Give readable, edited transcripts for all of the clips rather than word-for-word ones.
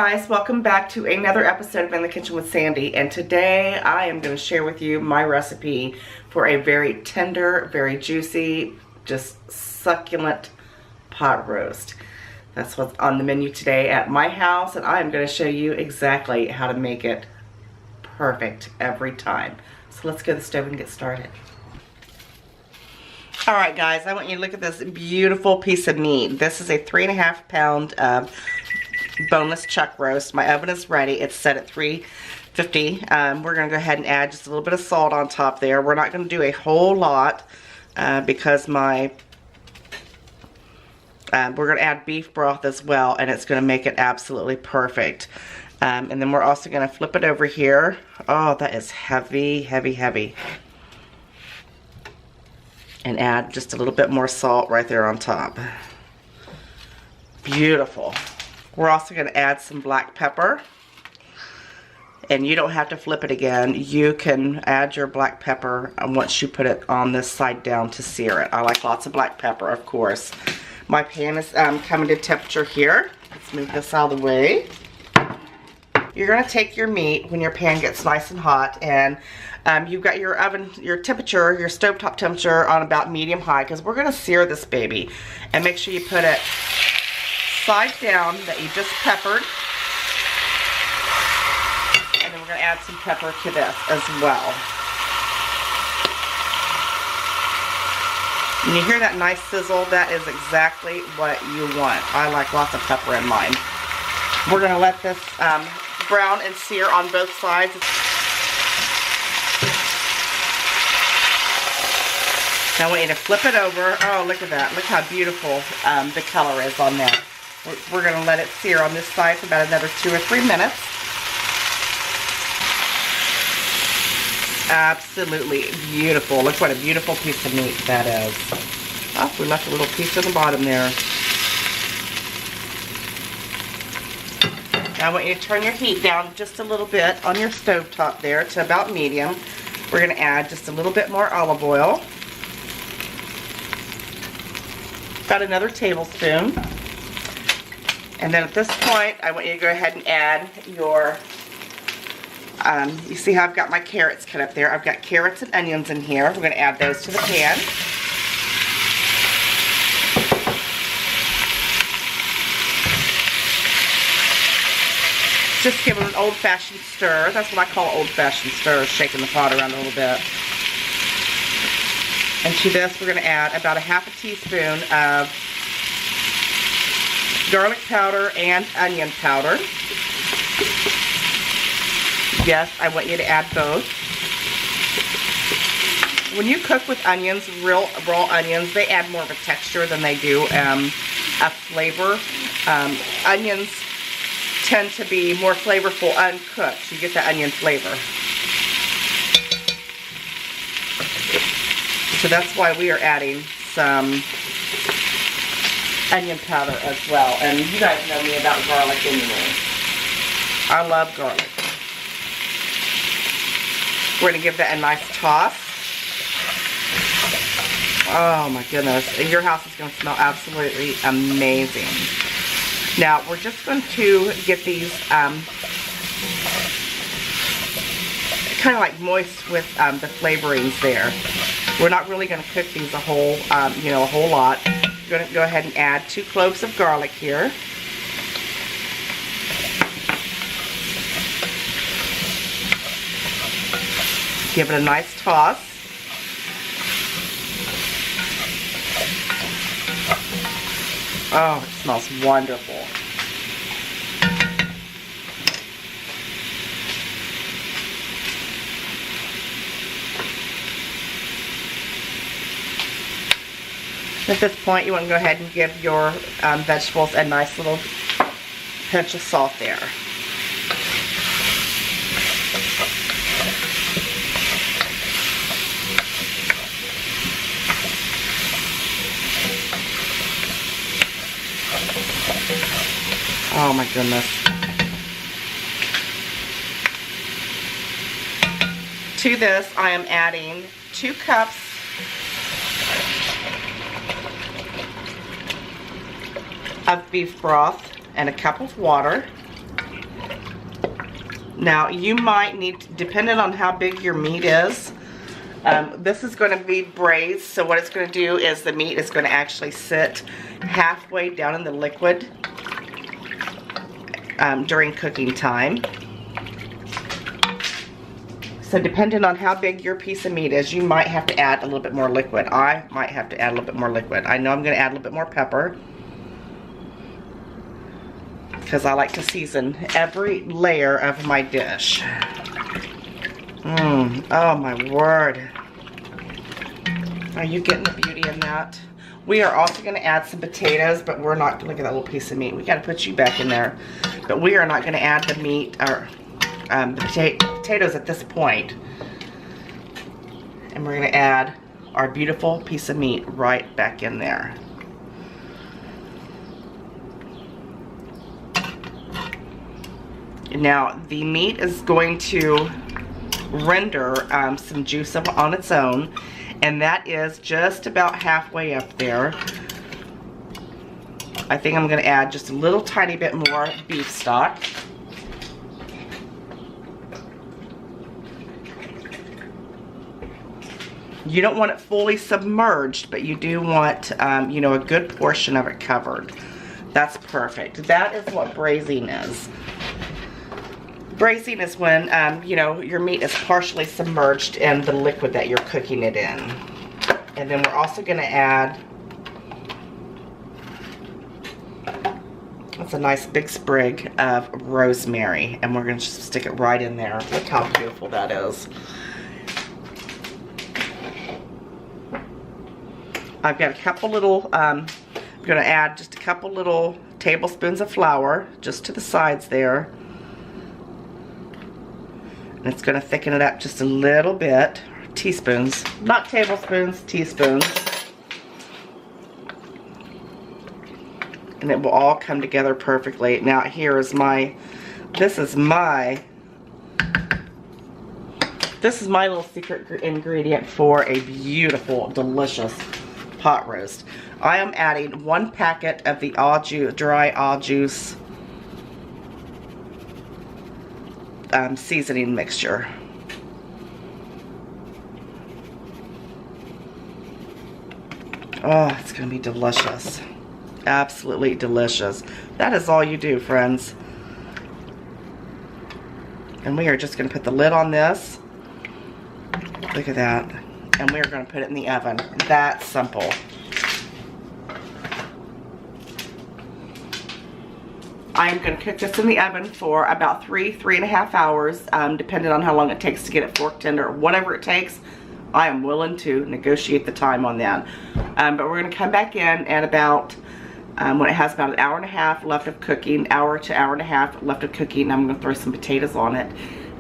guys, welcome back to another episode of In the Kitchen with Sandy, and today I am going to share with you my recipe for a very tender, very juicy, just succulent pot roast. That's what's on the menu today at my house, and I am going to show you exactly how to make it perfect every time. So let's go to the stove and get started. Alright guys, I want you to look at this beautiful piece of meat. This is a 3.5 pound boneless chuck roast. My oven is ready. It's set at 350. We're going to go ahead and add just a little bit of salt on top there. We're not going to do a whole lot because we're going to add beef broth as well, and it's going to make it absolutely perfect. And then we're also going to flip it over here. Oh, that is heavy, heavy, heavy. And add just a little bit more salt right there on top. Beautiful. We're also going to add some black pepper. And you don't have to flip it again. You can add your black pepper once you put it on this side down to sear it. I like lots of black pepper, of course. My pan is coming to temperature here. Let's move this out of the way. You're going to take your meat when your pan gets nice and hot, and you've got your oven, your temperature, your stovetop temperature on about medium high, because we're going to sear this baby. And make sure you put it side down that you just peppered. And then we're going to add some pepper to this as well. When you hear that nice sizzle, that is exactly what you want. I like lots of pepper in mine. We're going to let this brown and sear on both sides. Now I want you to flip it over. Oh, look at that. Look how beautiful the color is on that. We're going to let it sear on this side for about another 2 or 3 minutes. Absolutely beautiful. Look what a beautiful piece of meat that is. Oh, we left a little piece at the bottom there. Now I want you to turn your heat down just a little bit on your stove top there to about medium. We're going to add just a little bit more olive oil. About another tablespoon. And then at this point, I want you to go ahead and add your, you see how I've got my carrots cut up there. I've got carrots and onions in here. We're going to add those to the pan. Just give it an old-fashioned stir. That's what I call old-fashioned stir, shaking the pot around a little bit. And to this, we're going to add about a ½ teaspoon of garlic powder and onion powder. Yes, I want you to add both. When you cook with onions, raw onions, they add more of a texture than they do a flavor. Onions tend to be more flavorful uncooked. You get the onion flavor. So that's why we are adding some onion powder as well. And you guys know me about garlic anyway. I love garlic. We're going to give that a nice toss. Oh my goodness. Your house is going to smell absolutely amazing. Now we're just going to get these kind of like moist with the flavorings there. We're not really going to cook these a whole lot. We're going to go ahead and add 2 cloves of garlic here. Give it a nice toss. Oh, it smells wonderful. At this point, you want to go ahead and give your vegetables a nice little pinch of salt there. Oh my goodness. To this, I am adding 2 cups of beef broth and a cup of water. Now you might need, depending on how big your meat is, this is going to be braised, so what it's going to do is the meat is going to actually sit halfway down in the liquid during cooking time. So depending on how big your piece of meat is, you might have to add a little bit more liquid. I might have to add a little bit more liquid. I know I'm going to add a little bit more pepper, because I like to season every layer of my dish. Oh my word. Are you getting the beauty in that? We are also going to add some potatoes, but we're not, look at that little piece of meat. We got to put you back in there. But we are not going to add the meat, or the potatoes at this point. And we're going to add our beautiful piece of meat right back in there. Now, the meat is going to render some juice on its own, and that is just about halfway up there. I think I'm going to add just a little tiny bit more beef stock. You don't want it fully submerged, but you do want, you know, a good portion of it covered. That's perfect. That is what braising is. Braising is when, you know, your meat is partially submerged in the liquid that you're cooking it in. And then we're also going to add, that's a nice big sprig of rosemary. And we're going to just stick it right in there. Look how beautiful that is. I've got a couple little, I'm going to add just a couple little tablespoons of flour just to the sides there. And it's going to thicken it up just a little bit. Teaspoons, not tablespoons, teaspoons. And it will all come together perfectly. Now here is my, this is my little secret ingredient for a beautiful, delicious pot roast. I am adding 1 packet of the dry all juice seasoning mixture. Oh, it's going to be delicious. Absolutely delicious. That is all you do, friends. And we are just going to put the lid on this. Look at that. And we're going to put it in the oven. That's simple. I'm going to cook this in the oven for about 3.5 hours, depending on how long it takes to get it fork tender. Whatever it takes, I am willing to negotiate the time on that. But we're going to come back in at about, when it has about 1.5 hours left of cooking, hour to 1.5 hours left of cooking, I'm going to throw some potatoes on it.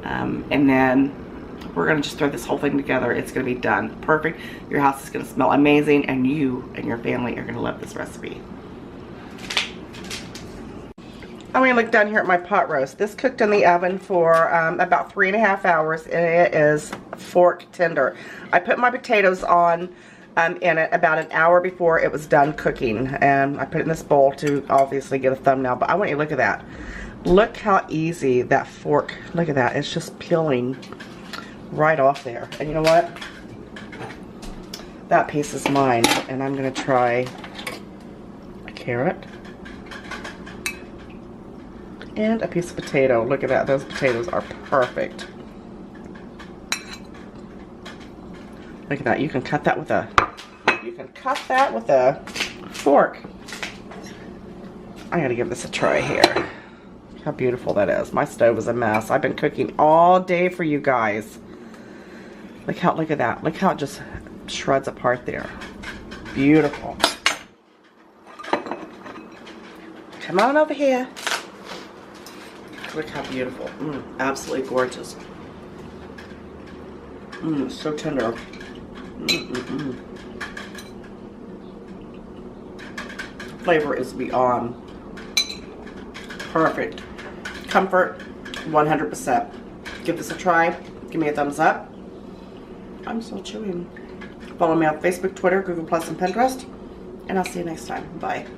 And then we're going to just throw this whole thing together. It's going to be done. Perfect. Your house is going to smell amazing, and you and your family are going to love this recipe. I'm going to look down here at my pot roast. This cooked in the oven for about 3.5 hours, and it is fork tender. I put my potatoes on in it about 1 hour before it was done cooking, and I put it in this bowl to obviously get a thumbnail, but I want you to look at that. Look how easy that fork, look at that, it's just peeling right off there. And you know what? That piece is mine, and I'm going to try a carrot. And a piece of potato. Look at that. Those potatoes are perfect. Look at that. You can cut that with a fork. I gotta give this a try here. How beautiful that is. My stove is a mess. I've been cooking all day for you guys. Look at that. Look how it just shreds apart there. Beautiful. Come on over here. Look how beautiful. Absolutely gorgeous. It's so tender. Flavor is beyond perfect. Comfort, 100%. Give this a try. Give me a thumbs up. I'm still chewing. Follow me on Facebook, Twitter, Google+, and Pinterest. And I'll see you next time. Bye.